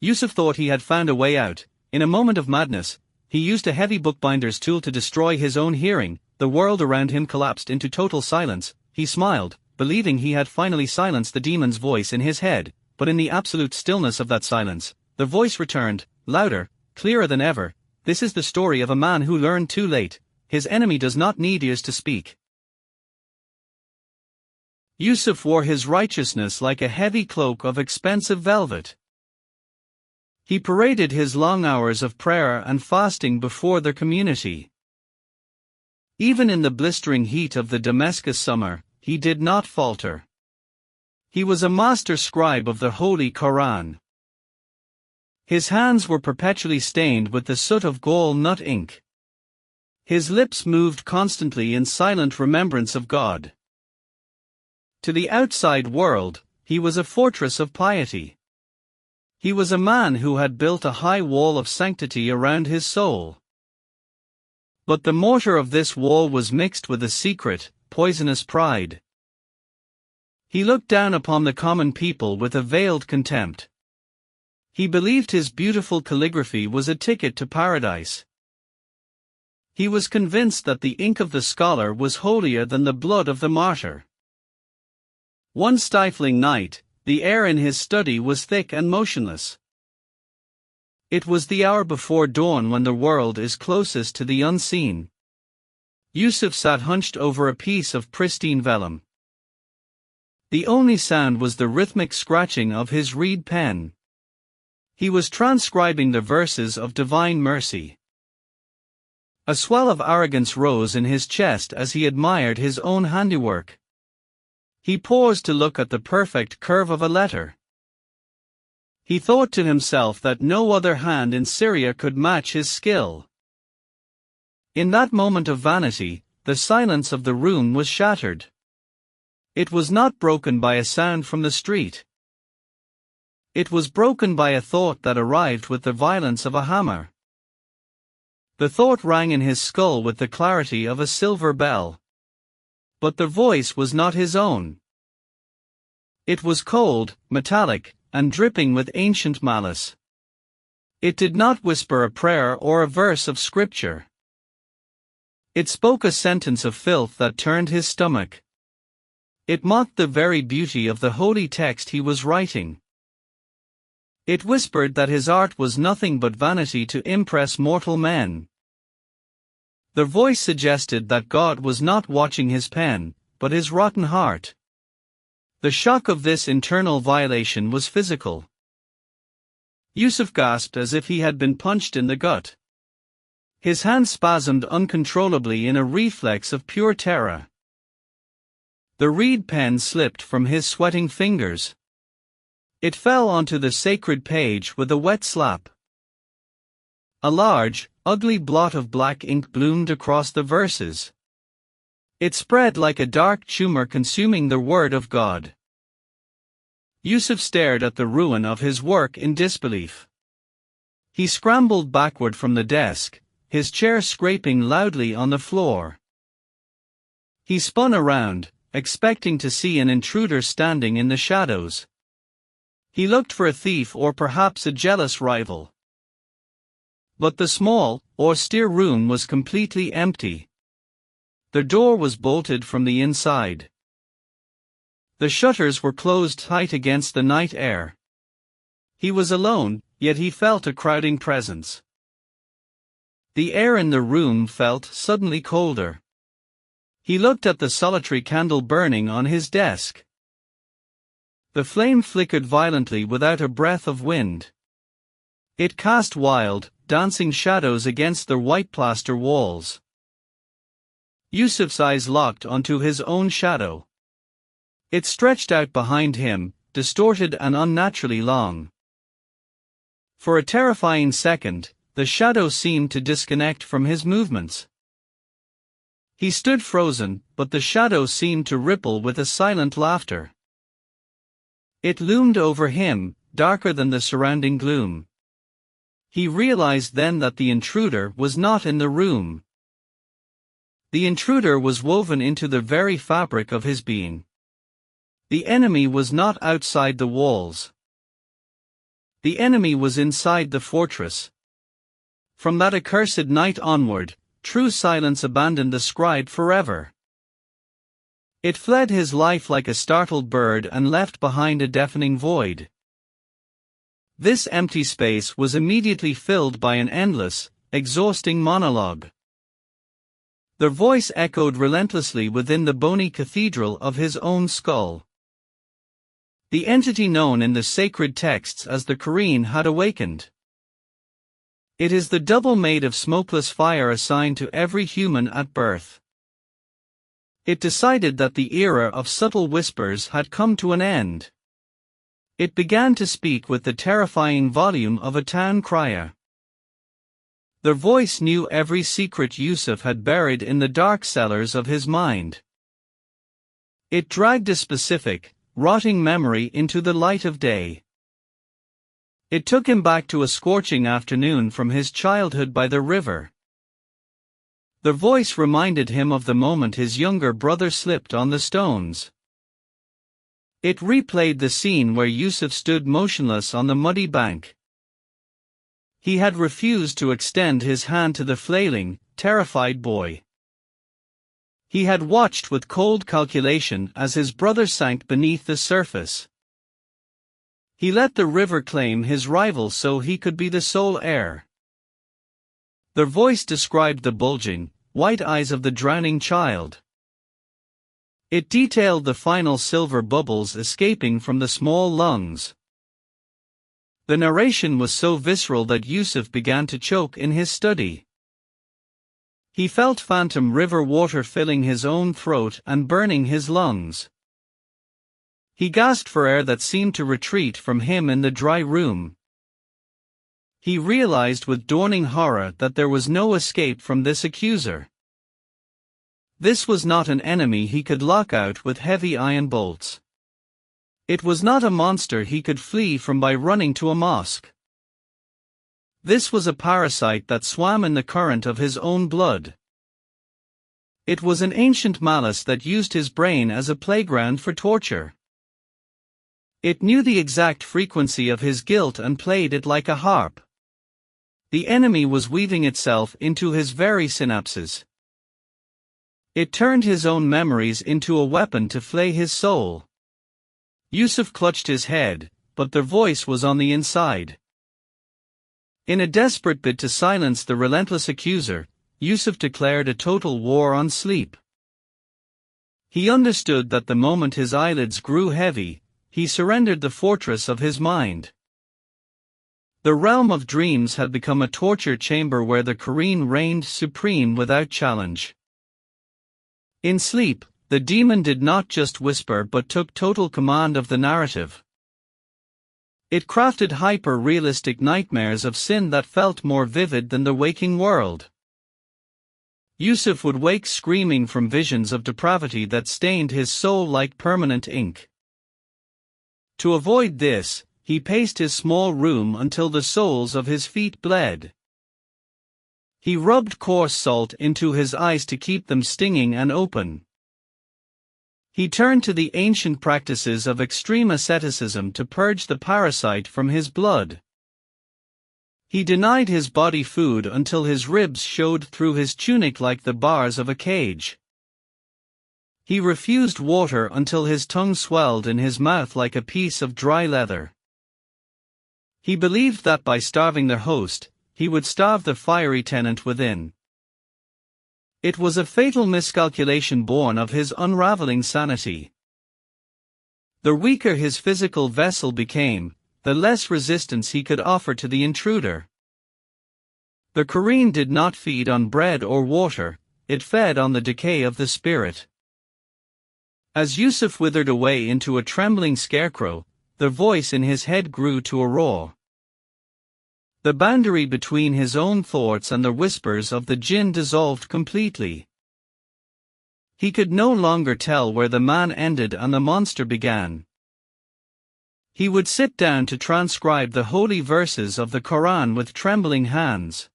Yusuf thought he had found a way out. In a moment of madness, he used a heavy bookbinder's tool to destroy his own hearing. The world around him collapsed into total silence. He smiled, believing he had finally silenced the demon's voice in his head, but in the absolute stillness of that silence, the voice returned, louder, clearer than ever. This is the story of a man who learned too late. His enemy does not need ears to speak. Yusuf wore his righteousness like a heavy cloak of expensive velvet. He paraded his long hours of prayer and fasting before the community. Even in the blistering heat of the Damascus summer, he did not falter. He was a master scribe of the Holy Qareen. His hands were perpetually stained with the soot of gall nut ink. His lips moved constantly in silent remembrance of God. To the outside world, he was a fortress of piety. He was a man who had built a high wall of sanctity around his soul. But the mortar of this wall was mixed with a secret, poisonous pride. He looked down upon the common people with a veiled contempt. He believed his beautiful calligraphy was a ticket to paradise. He was convinced that the ink of the scholar was holier than the blood of the martyr. One stifling night, the air in his study was thick and motionless. It was the hour before dawn when the world is closest to the unseen. Yusuf sat hunched over a piece of pristine vellum. The only sound was the rhythmic scratching of his reed pen. He was transcribing the verses of divine mercy. A swell of arrogance rose in his chest as he admired his own handiwork. He paused to look at the perfect curve of a letter. He thought to himself that no other hand in Syria could match his skill. In that moment of vanity, the silence of the room was shattered. It was not broken by a sound from the street. It was broken by a thought that arrived with the violence of a hammer. The thought rang in his skull with the clarity of a silver bell. But the voice was not his own. It was cold, metallic, and dripping with ancient malice. It did not whisper a prayer or a verse of scripture. It spoke a sentence of filth that turned his stomach. It mocked the very beauty of the holy text he was writing. It whispered that his art was nothing but vanity to impress mortal men. The voice suggested that God was not watching his pen, but his rotten heart. The shock of this internal violation was physical. Yusuf gasped as if he had been punched in the gut. His hand spasmed uncontrollably in a reflex of pure terror. The reed pen slipped from his sweating fingers. It fell onto the sacred page with a wet slap. A large, ugly blot of black ink bloomed across the verses. It spread like a dark tumor consuming the word of God. Yusuf stared at the ruin of his work in disbelief. He scrambled backward from the desk, his chair scraping loudly on the floor. He spun around, expecting to see an intruder standing in the shadows. He looked for a thief or perhaps a jealous rival. But the small, austere room was completely empty. The door was bolted from the inside. The shutters were closed tight against the night air. He was alone, yet he felt a crowding presence. The air in the room felt suddenly colder. He looked at the solitary candle burning on his desk. The flame flickered violently without a breath of wind. It cast wild, dancing shadows against the white plaster walls. Yusuf's eyes locked onto his own shadow. It stretched out behind him, distorted and unnaturally long. For a terrifying second, the shadow seemed to disconnect from his movements. He stood frozen, but the shadow seemed to ripple with a silent laughter. It loomed over him, darker than the surrounding gloom. He realized then that the intruder was not in the room. The intruder was woven into the very fabric of his being. The enemy was not outside the walls. The enemy was inside the fortress. From that accursed night onward, true silence abandoned the scribe forever. It fled his life like a startled bird and left behind a deafening void. This empty space was immediately filled by an endless, exhausting monologue. Their voice echoed relentlessly within the bony cathedral of his own skull. The entity known in the sacred texts as the Qareen had awakened. It is the double made of smokeless fire assigned to every human at birth. It decided that the era of subtle whispers had come to an end. It began to speak with the terrifying volume of a town crier. Their voice knew every secret Yusuf had buried in the dark cellars of his mind. It dragged a specific, rotting memory into the light of day. It took him back to a scorching afternoon from his childhood by the river. The voice reminded him of the moment his younger brother slipped on the stones. It replayed the scene where Yusuf stood motionless on the muddy bank. He had refused to extend his hand to the flailing, terrified boy. He had watched with cold calculation as his brother sank beneath the surface. He let the river claim his rival so he could be the sole heir. Their voice described the bulging, white eyes of the drowning child. It detailed the final silver bubbles escaping from the small lungs. The narration was so visceral that Yusuf began to choke in his study. He felt phantom river water filling his own throat and burning his lungs. He gasped for air that seemed to retreat from him in the dry room. He realized with dawning horror that there was no escape from this accuser. This was not an enemy he could lock out with heavy iron bolts. It was not a monster he could flee from by running to a mosque. This was a parasite that swam in the current of his own blood. It was an ancient malice that used his brain as a playground for torture. It knew the exact frequency of his guilt and played it like a harp. The enemy was weaving itself into his very synapses. It turned his own memories into a weapon to flay his soul. Yusuf clutched his head, but their voice was on the inside. In a desperate bid to silence the relentless accuser, Yusuf declared a total war on sleep. He understood that the moment his eyelids grew heavy, he surrendered the fortress of his mind. The realm of dreams had become a torture chamber where the Qareen reigned supreme without challenge. In sleep, the demon did not just whisper but took total command of the narrative. It crafted hyper-realistic nightmares of sin that felt more vivid than the waking world. Yusuf would wake screaming from visions of depravity that stained his soul like permanent ink. To avoid this, he paced his small room until the soles of his feet bled. He rubbed coarse salt into his eyes to keep them stinging and open. He turned to the ancient practices of extreme asceticism to purge the parasite from his blood. He denied his body food until his ribs showed through his tunic like the bars of a cage. He refused water until his tongue swelled in his mouth like a piece of dry leather. He believed that by starving their host, he would starve the fiery tenant within. It was a fatal miscalculation born of his unraveling sanity. The weaker his physical vessel became, the less resistance he could offer to the intruder. The Qareen did not feed on bread or water, it fed on the decay of the spirit. As Yusuf withered away into a trembling scarecrow, the voice in his head grew to a roar. The boundary between his own thoughts and the whispers of the jinn dissolved completely. He could no longer tell where the man ended and the monster began. He would sit down to transcribe the holy verses of the Quran with trembling hands.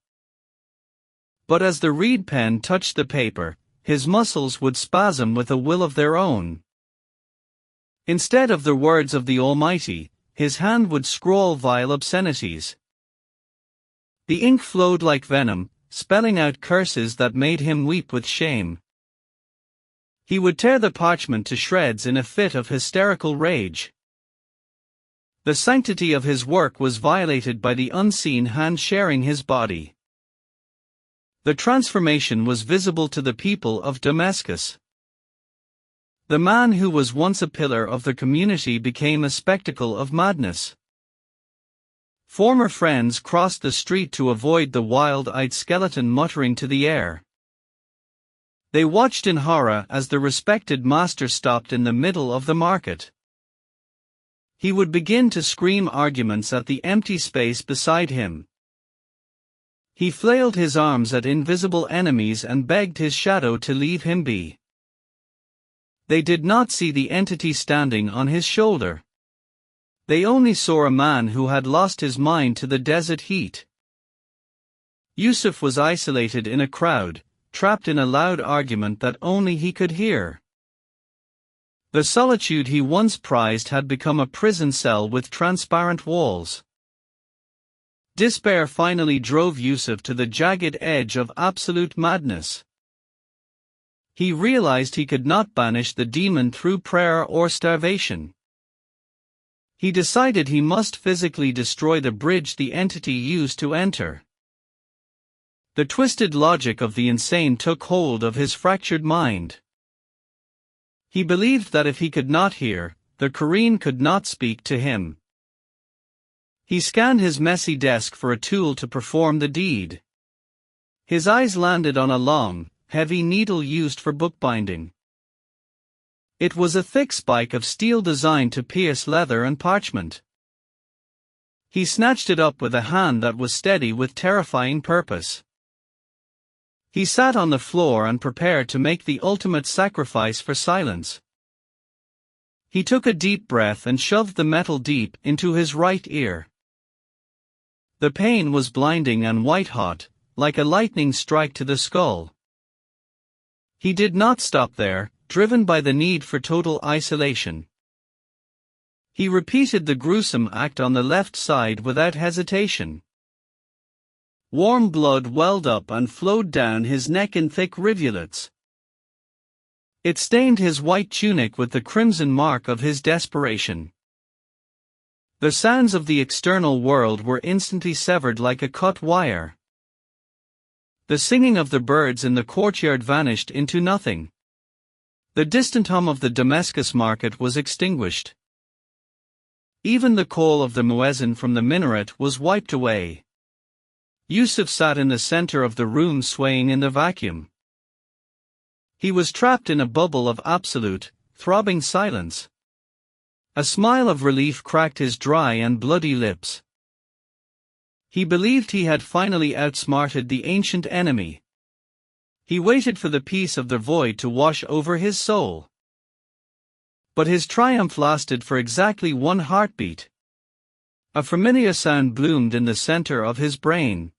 But as the reed pen touched the paper, his muscles would spasm with a will of their own. Instead of the words of the Almighty, his hand would scrawl vile obscenities. The ink flowed like venom, spelling out curses that made him weep with shame. He would tear the parchment to shreds in a fit of hysterical rage. The sanctity of his work was violated by the unseen hand sharing his body. The transformation was visible to the people of Damascus. The man who was once a pillar of the community became a spectacle of madness. Former friends crossed the street to avoid the wild-eyed skeleton muttering to the air. They watched in horror as the respected master stopped in the middle of the market. He would begin to scream arguments at the empty space beside him. He flailed his arms at invisible enemies and begged his shadow to leave him be. They did not see the entity standing on his shoulder. They only saw a man who had lost his mind to the desert heat. Yusuf was isolated in a crowd, trapped in a loud argument that only he could hear. The solitude he once prized had become a prison cell with transparent walls. Despair finally drove Yusuf to the jagged edge of absolute madness. He realized he could not banish the demon through prayer or starvation. He decided he must physically destroy the bridge the entity used to enter. The twisted logic of the insane took hold of his fractured mind. He believed that if he could not hear, the Qareen could not speak to him. He scanned his messy desk for a tool to perform the deed. His eyes landed on a long, heavy needle used for bookbinding. It was a thick spike of steel designed to pierce leather and parchment. He snatched it up with a hand that was steady with terrifying purpose. He sat on the floor and prepared to make the ultimate sacrifice for silence. He took a deep breath and shoved the metal deep into his right ear. The pain was blinding and white-hot, like a lightning strike to the skull. He did not stop there, driven by the need for total isolation. He repeated the gruesome act on the left side without hesitation. Warm blood welled up and flowed down his neck in thick rivulets. It stained his white tunic with the crimson mark of his desperation. The sounds of the external world were instantly severed like a cut wire. The singing of the birds in the courtyard vanished into nothing. The distant hum of the Damascus market was extinguished. Even the call of the muezzin from the minaret was wiped away. Yusuf sat in the center of the room swaying in the vacuum. He was trapped in a bubble of absolute, throbbing silence. A smile of relief cracked his dry and bloody lips. He believed he had finally outsmarted the ancient enemy. He waited for the peace of the void to wash over his soul. But his triumph lasted for exactly one heartbeat. A familiar sound bloomed in the center of his brain.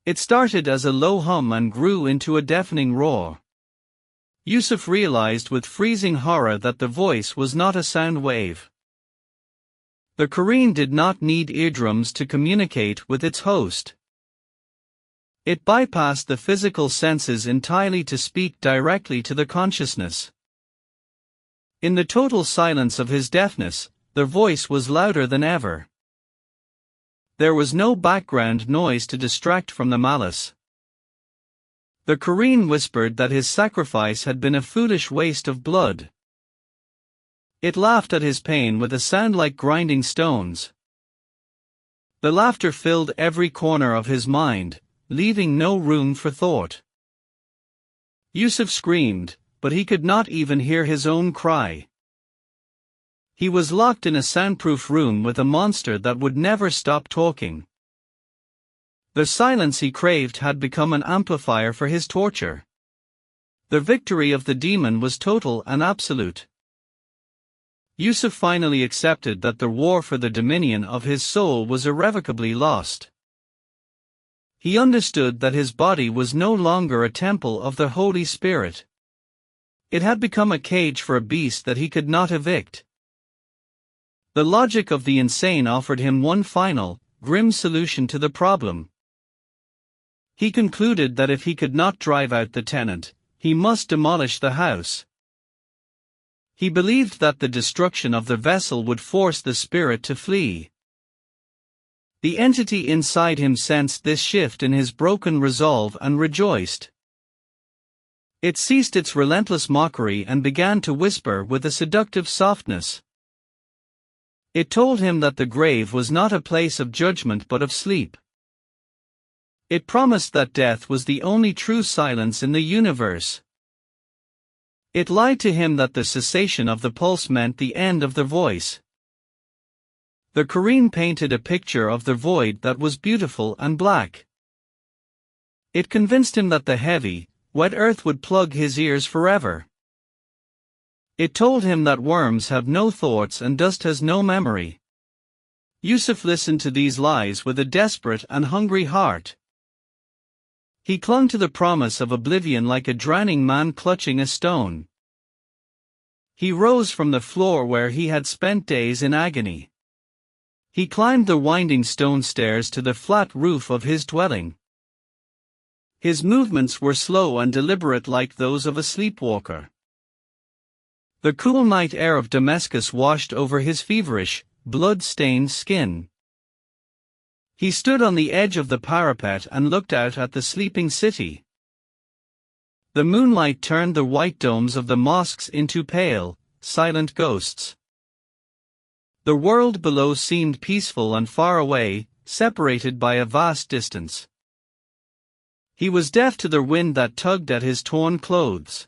It started as a low hum and grew into a deafening roar. Yusuf realized with freezing horror that the voice was not a sound wave. The Qareen did not need eardrums to communicate with its host. It bypassed the physical senses entirely to speak directly to the consciousness. In the total silence of his deafness, the voice was louder than ever. There was no background noise to distract from the malice. The Qareen whispered that his sacrifice had been a foolish waste of blood. It laughed at his pain with a sound like grinding stones. The laughter filled every corner of his mind, leaving no room for thought. Yusuf screamed, but he could not even hear his own cry. He was locked in a soundproof room with a monster that would never stop talking. The silence he craved had become an amplifier for his torture. The victory of the demon was total and absolute. Yusuf finally accepted that the war for the dominion of his soul was irrevocably lost. He understood that his body was no longer a temple of the Holy Spirit. It had become a cage for a beast that he could not evict. The logic of the insane offered him one final, grim solution to the problem. He concluded that if he could not drive out the tenant, he must demolish the house. He believed that the destruction of the vessel would force the spirit to flee. The entity inside him sensed this shift in his broken resolve and rejoiced. It ceased its relentless mockery and began to whisper with a seductive softness. It told him that the grave was not a place of judgment but of sleep. It promised that death was the only true silence in the universe. It lied to him that the cessation of the pulse meant the end of the voice. The Qareen painted a picture of the void that was beautiful and black. It convinced him that the heavy, wet earth would plug his ears forever. It told him that worms have no thoughts and dust has no memory. Yusuf listened to these lies with a desperate and hungry heart. He clung to the promise of oblivion like a drowning man clutching a stone. He rose from the floor where he had spent days in agony. He climbed the winding stone stairs to the flat roof of his dwelling. His movements were slow and deliberate like those of a sleepwalker. The cool night air of Damascus washed over his feverish, blood-stained skin. He stood on the edge of the parapet and looked out at the sleeping city. The moonlight turned the white domes of the mosques into pale, silent ghosts. The world below seemed peaceful and far away, separated by a vast distance. He was deaf to the wind that tugged at his torn clothes.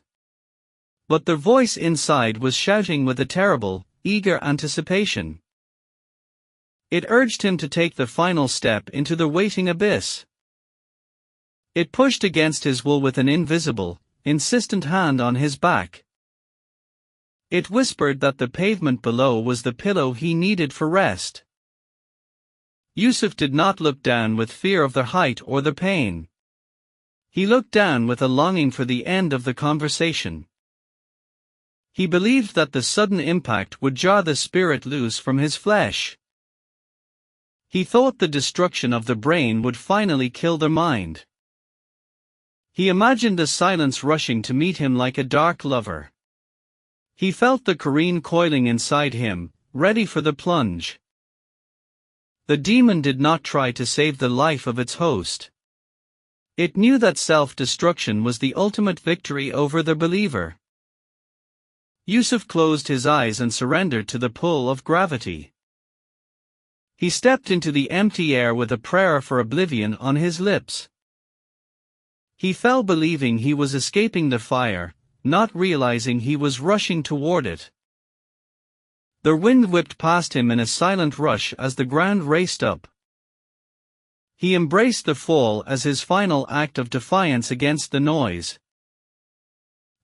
But the voice inside was shouting with a terrible, eager anticipation. It urged him to take the final step into the waiting abyss. It pushed against his will with an invisible, insistent hand on his back. It whispered that the pavement below was the pillow he needed for rest. Yusuf did not look down with fear of the height or the pain. He looked down with a longing for the end of the conversation. He believed that the sudden impact would jar the spirit loose from his flesh. He thought the destruction of the brain would finally kill the mind. He imagined the silence rushing to meet him like a dark lover. He felt the Qareen coiling inside him, ready for the plunge. The demon did not try to save the life of its host. It knew that self-destruction was the ultimate victory over the believer. Yusuf closed his eyes and surrendered to the pull of gravity. He stepped into the empty air with a prayer for oblivion on his lips. He fell believing he was escaping the fire, not realizing he was rushing toward it. The wind whipped past him in a silent rush as the ground raced up. He embraced the fall as his final act of defiance against the noise.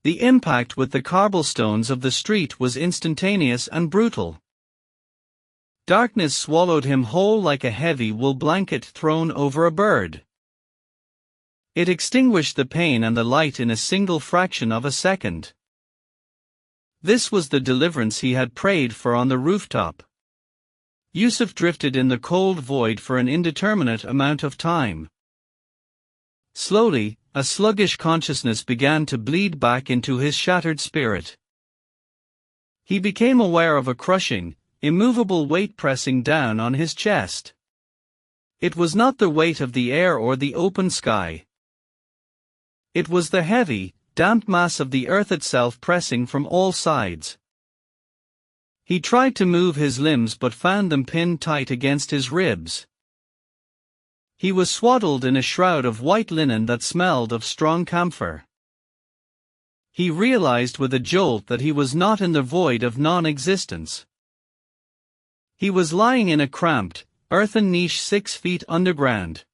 The impact with the cobblestones of the street was instantaneous and brutal. Darkness swallowed him whole like a heavy wool blanket thrown over a bird. It extinguished the pain and the light in a single fraction of a second. This was the deliverance he had prayed for on the rooftop. Yusuf drifted in the cold void for an indeterminate amount of time. Slowly, a sluggish consciousness began to bleed back into his shattered spirit. He became aware of a crushing, immovable weight pressing down on his chest. It was not the weight of the air or the open sky. It was the heavy, damp mass of the earth itself pressing from all sides. He tried to move his limbs but found them pinned tight against his ribs. He was swaddled in a shroud of white linen that smelled of strong camphor. He realized with a jolt that he was not in the void of non-existence. He was lying in a cramped, earthen niche 6 feet underground.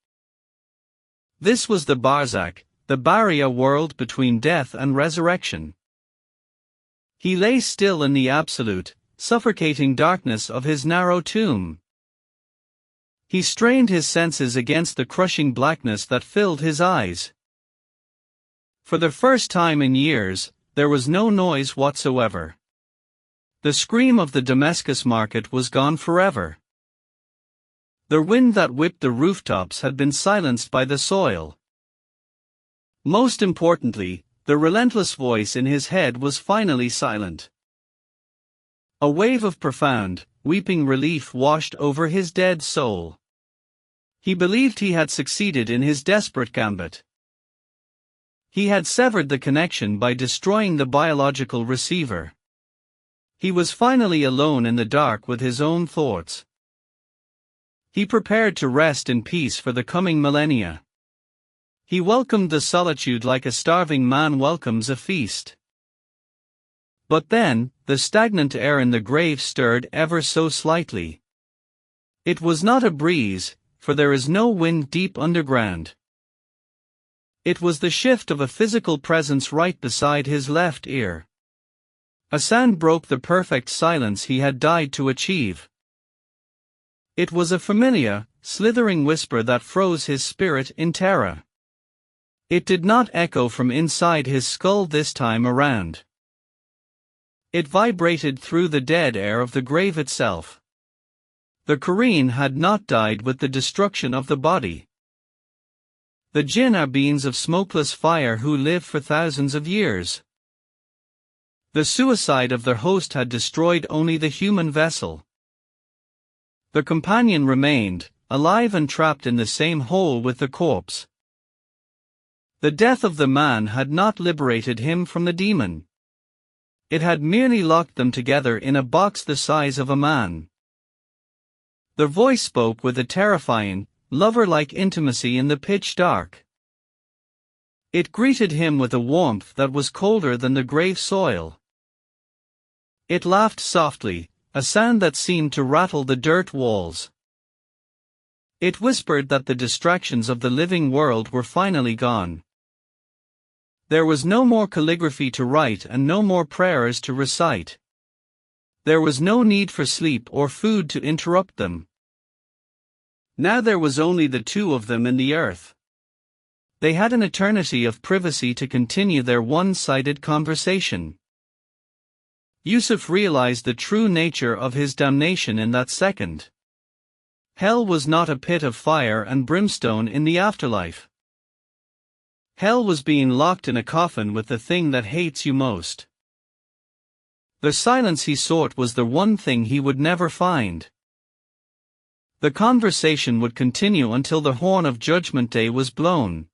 This was the Barzakh, the barrier world between death and resurrection. He lay still in the absolute, suffocating darkness of his narrow tomb. He strained his senses against the crushing blackness that filled his eyes. For the first time in years, there was no noise whatsoever. The scream of the Damascus market was gone forever. The wind that whipped the rooftops had been silenced by the soil. Most importantly, the relentless voice in his head was finally silent. A wave of profound, weeping relief washed over his dead soul. He believed he had succeeded in his desperate gambit. He had severed the connection by destroying the biological receiver. He was finally alone in the dark with his own thoughts. He prepared to rest in peace for the coming millennia. He welcomed the solitude like a starving man welcomes a feast. But then, the stagnant air in the grave stirred ever so slightly. It was not a breeze, for there is no wind deep underground. It was the shift of a physical presence right beside his left ear. A sound broke the perfect silence he had died to achieve. It was a familiar, slithering whisper that froze his spirit in terror. It did not echo from inside his skull this time around. It vibrated through the dead air of the grave itself. The Qareen had not died with the destruction of the body. The jinn are beings of smokeless fire who live for thousands of years. The suicide of their host had destroyed only the human vessel. The companion remained, alive and trapped in the same hole with the corpse. The death of the man had not liberated him from the demon. It had merely locked them together in a box the size of a man. The voice spoke with a terrifying, lover-like intimacy in the pitch dark. It greeted him with a warmth that was colder than the grave soil. It laughed softly, a sound that seemed to rattle the dirt walls. It whispered that the distractions of the living world were finally gone. There was no more calligraphy to write and no more prayers to recite. There was no need for sleep or food to interrupt them. Now there was only the two of them in the earth. They had an eternity of privacy to continue their one-sided conversation. Yusuf realized the true nature of his damnation in that second. Hell was not a pit of fire and brimstone in the afterlife. Hell was being locked in a coffin with the thing that hates you most. The silence he sought was the one thing he would never find. The conversation would continue until the horn of Judgment Day was blown.